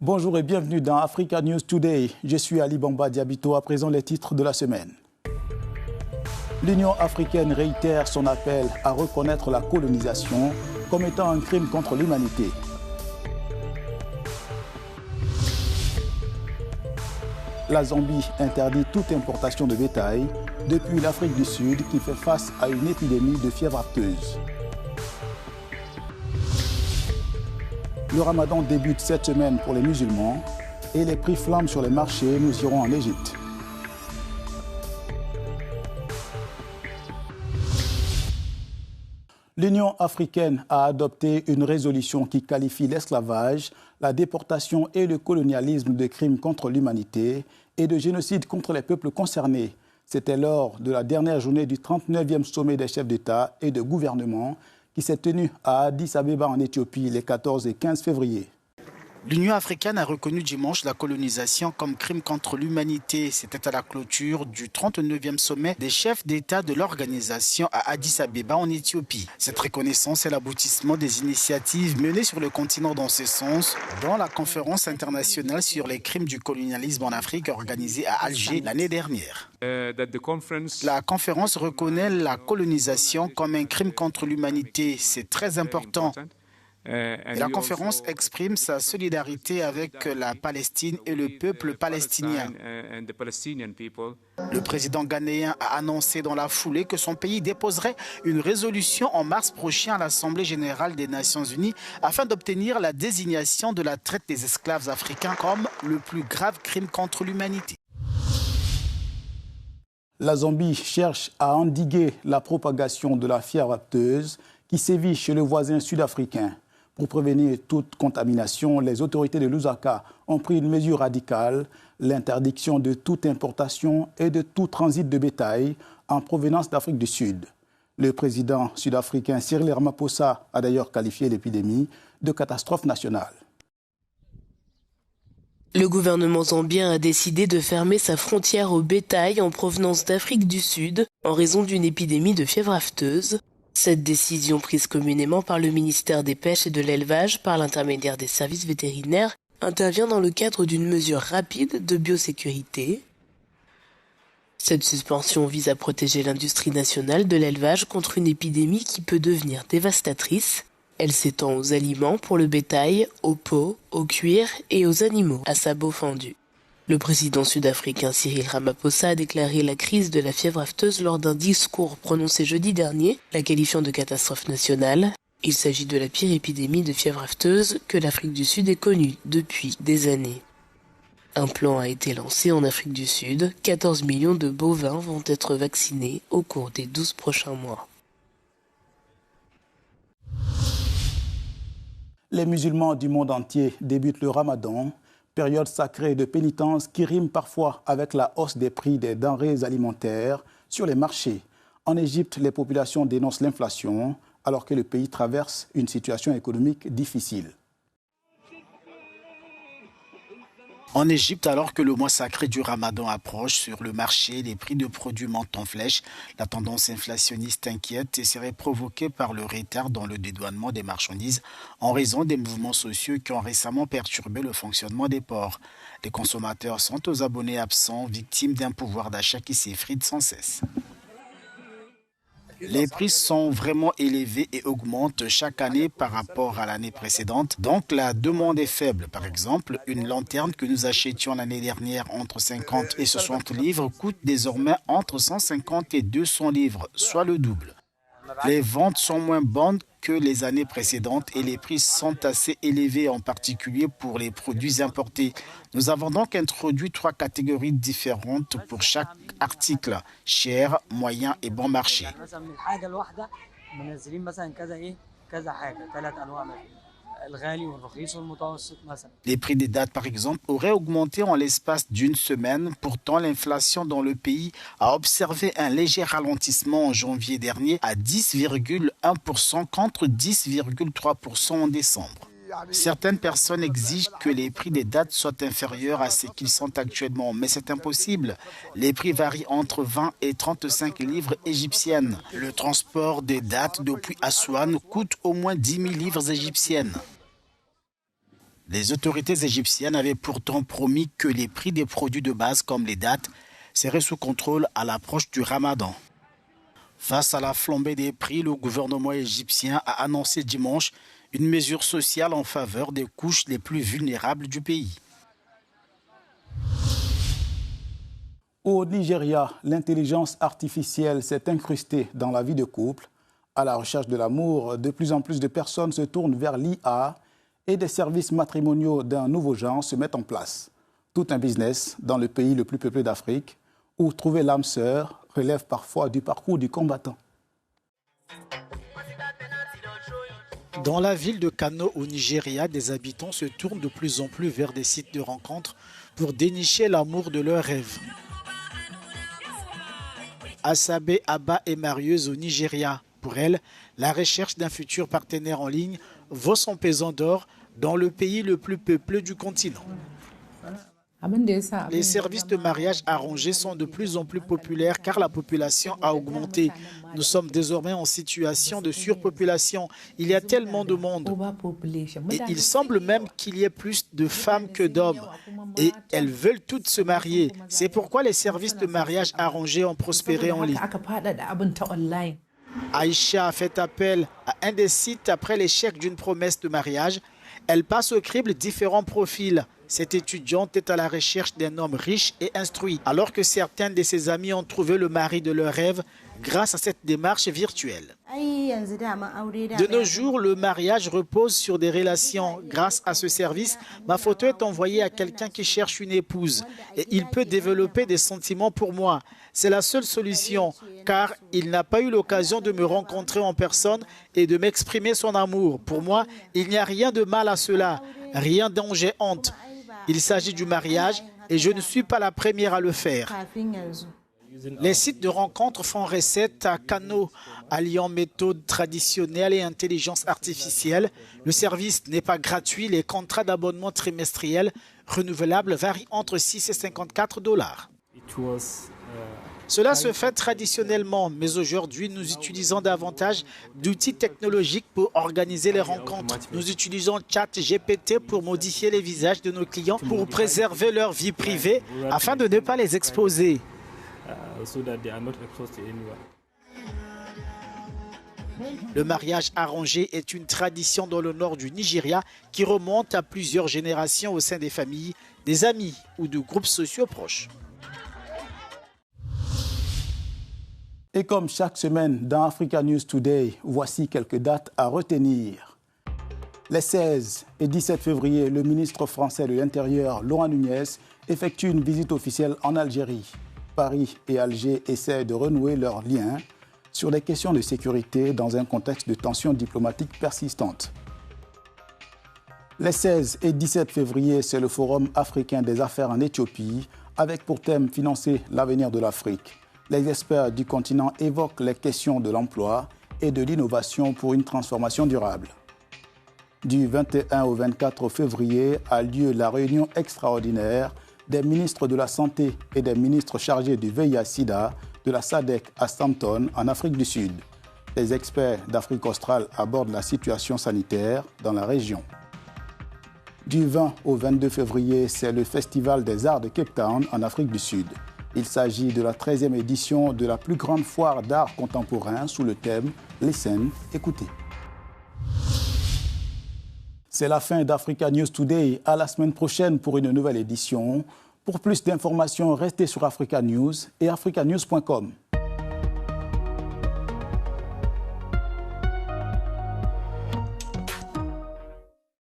Bonjour et bienvenue dans Africa News Today. Je suis Ali Bamba Diabito, à présent les titres de la semaine. L'Union africaine réitère son appel à reconnaître la colonisation comme étant un crime contre l'humanité. La Zambie interdit toute importation de bétail depuis l'Afrique du Sud qui fait face à une épidémie de fièvre apteuse. Le ramadan débute cette semaine pour les musulmans et les prix flambent sur les marchés. Nous irons en Égypte. L'Union africaine a adopté une résolution qui qualifie l'esclavage, la déportation et le colonialisme de crimes contre l'humanité et de génocide contre les peuples concernés. C'était lors de la dernière journée du 39e sommet des chefs d'État et de gouvernement qui s'est tenu à Addis Abeba en Éthiopie les 14 et 15 février. L'Union africaine a reconnu dimanche la colonisation comme crime contre l'humanité. C'était à la clôture du 39e sommet des chefs d'État de l'organisation à Addis Abeba en Éthiopie. Cette reconnaissance est l'aboutissement des initiatives menées sur le continent dans ce sens, dont la conférence internationale sur les crimes du colonialisme en Afrique organisée à Alger l'année dernière. La conférence reconnaît la colonisation comme un crime contre l'humanité. C'est très important. Et la conférence exprime sa solidarité avec la Palestine et le peuple palestinien. Le président ghanéen a annoncé dans la foulée que son pays déposerait une résolution en mars prochain à l'Assemblée générale des Nations unies afin d'obtenir la désignation de la traite des esclaves africains comme le plus grave crime contre l'humanité. La Zambie cherche à endiguer la propagation de la fièvre apteuse qui sévit chez le voisin sud-africain. Pour prévenir toute contamination, les autorités de Lusaka ont pris une mesure radicale, l'interdiction de toute importation et de tout transit de bétail en provenance d'Afrique du Sud. Le président sud-africain Cyril Ramaphosa a d'ailleurs qualifié l'épidémie de catastrophe nationale. Le gouvernement zambien a décidé de fermer sa frontière au bétail en provenance d'Afrique du Sud en raison d'une épidémie de fièvre aphteuse. Cette décision prise communément par le ministère des Pêches et de l'Élevage par l'intermédiaire des services vétérinaires intervient dans le cadre d'une mesure rapide de biosécurité. Cette suspension vise à protéger l'industrie nationale de l'élevage contre une épidémie qui peut devenir dévastatrice. Elle s'étend aux aliments pour le bétail, aux peaux, au cuir et aux animaux à sabots fendus. Le président sud-africain Cyril Ramaphosa a déclaré la crise de la fièvre aphteuse lors d'un discours prononcé jeudi dernier, la qualifiant de catastrophe nationale. Il s'agit de la pire épidémie de fièvre aphteuse que l'Afrique du Sud ait connue depuis des années. Un plan a été lancé en Afrique du Sud. 14 millions de bovins vont être vaccinés au cours des 12 prochains mois. Les musulmans du monde entier débutent le ramadan, période sacrée de pénitence qui rime parfois avec la hausse des prix des denrées alimentaires sur les marchés. En Égypte, les populations dénoncent l'inflation alors que le pays traverse une situation économique difficile. En Égypte, alors que le mois sacré du Ramadan approche, sur le marché, les prix de produits montent en flèche. La tendance inflationniste inquiète et serait provoquée par le retard dans le dédouanement des marchandises en raison des mouvements sociaux qui ont récemment perturbé le fonctionnement des ports. Les consommateurs sont aux abonnés absents, victimes d'un pouvoir d'achat qui s'effrite sans cesse. Les prix sont vraiment élevés et augmentent chaque année par rapport à l'année précédente. Donc la demande est faible. Par exemple, une lanterne que nous achetions l'année dernière entre 50 et 60 livres coûte désormais entre 150 et 200 livres, soit le double. Les ventes sont moins bonnes que les années précédentes et les prix sont assez élevés, en particulier pour les produits importés. Nous avons donc introduit 3 catégories différentes pour chaque article, cher, moyen et bon marché. Les prix des dattes, par exemple, auraient augmenté en l'espace d'une semaine. Pourtant, l'inflation dans le pays a observé un léger ralentissement en janvier dernier à 10,1% contre 10,3% en décembre. Certaines personnes exigent que les prix des dattes soient inférieurs à ce qu'ils sont actuellement, mais c'est impossible. Les prix varient entre 20 et 35 livres égyptiennes. Le transport des dattes depuis Aswan coûte au moins 10 000 livres égyptiennes. Les autorités égyptiennes avaient pourtant promis que les prix des produits de base comme les dattes seraient sous contrôle à l'approche du Ramadan. Face à la flambée des prix, le gouvernement égyptien a annoncé dimanche une mesure sociale en faveur des couches les plus vulnérables du pays. Au Nigeria, l'intelligence artificielle s'est incrustée dans la vie de couple. À la recherche de l'amour, de plus en plus de personnes se tournent vers l'IA et des services matrimoniaux d'un nouveau genre se mettent en place. Tout un business dans le pays le plus peuplé d'Afrique, où trouver l'âme sœur relève parfois du parcours du combattant. Dans la ville de Kano au Nigeria, des habitants se tournent de plus en plus vers des sites de rencontres pour dénicher l'amour de leurs rêves. Asabe Abba est marieuse au Nigeria. Pour elle, la recherche d'un futur partenaire en ligne vaut son pesant d'or dans le pays le plus peuplé du continent. Les services de mariage arrangés sont de plus en plus populaires car la population a augmenté. Nous sommes désormais en situation de surpopulation. Il y a tellement de monde. Et il semble même qu'il y ait plus de femmes que d'hommes. Et elles veulent toutes se marier. C'est pourquoi les services de mariage arrangés ont prospéré en ligne. Aïcha a fait appel à un des sites après l'échec d'une promesse de mariage. Elle passe au crible différents profils. Cette étudiante est à la recherche d'un homme riche et instruit, alors que certains de ses amis ont trouvé le mari de leur rêve grâce à cette démarche virtuelle. De nos jours, le mariage repose sur des relations. Grâce à ce service, ma photo est envoyée à quelqu'un qui cherche une épouse et il peut développer des sentiments pour moi. C'est la seule solution, car il n'a pas eu l'occasion de me rencontrer en personne et de m'exprimer son amour. Pour moi, il n'y a rien de mal à cela, rien dont j'ai honte. Il s'agit du mariage et je ne suis pas la première à le faire. Les sites de rencontres font recette à Kano, alliant méthode traditionnelle et intelligence artificielle. Le service n'est pas gratuit. Les contrats d'abonnement trimestriels renouvelables varient entre 6 et 54 $. Cela se fait traditionnellement, mais aujourd'hui, nous utilisons davantage d'outils technologiques pour organiser les rencontres. Nous utilisons ChatGPT pour modifier les visages de nos clients, pour préserver leur vie privée, afin de ne pas les exposer. Le mariage arrangé est une tradition dans le nord du Nigeria qui remonte à plusieurs générations au sein des familles, des amis ou de groupes sociaux proches. Et comme chaque semaine dans Africa News Today, voici quelques dates à retenir. Les 16 et 17 février, le ministre français de l'Intérieur, Laurent Nunez, effectue une visite officielle en Algérie. Paris et Alger essaient de renouer leurs liens sur des questions de sécurité dans un contexte de tensions diplomatiques persistantes. Les 16 et 17 février, c'est le Forum africain des affaires en Éthiopie, avec pour thème « Financer l'avenir de l'Afrique ». Les experts du continent évoquent les questions de l'emploi et de l'innovation pour une transformation durable. Du 21 au 24 février a lieu la réunion extraordinaire des ministres de la Santé et des ministres chargés du VIH-Sida de la SADC à Stampton, en Afrique du Sud. Les experts d'Afrique australe abordent la situation sanitaire dans la région. Du 20 au 22 février, c'est le Festival des Arts de Cape Town, en Afrique du Sud. Il s'agit de la 13e édition de la plus grande foire d'art contemporain sous le thème « Listen, écoutez ». C'est la fin d'Africa News Today. À la semaine prochaine pour une nouvelle édition. Pour plus d'informations, restez sur Africa News et africanews.com.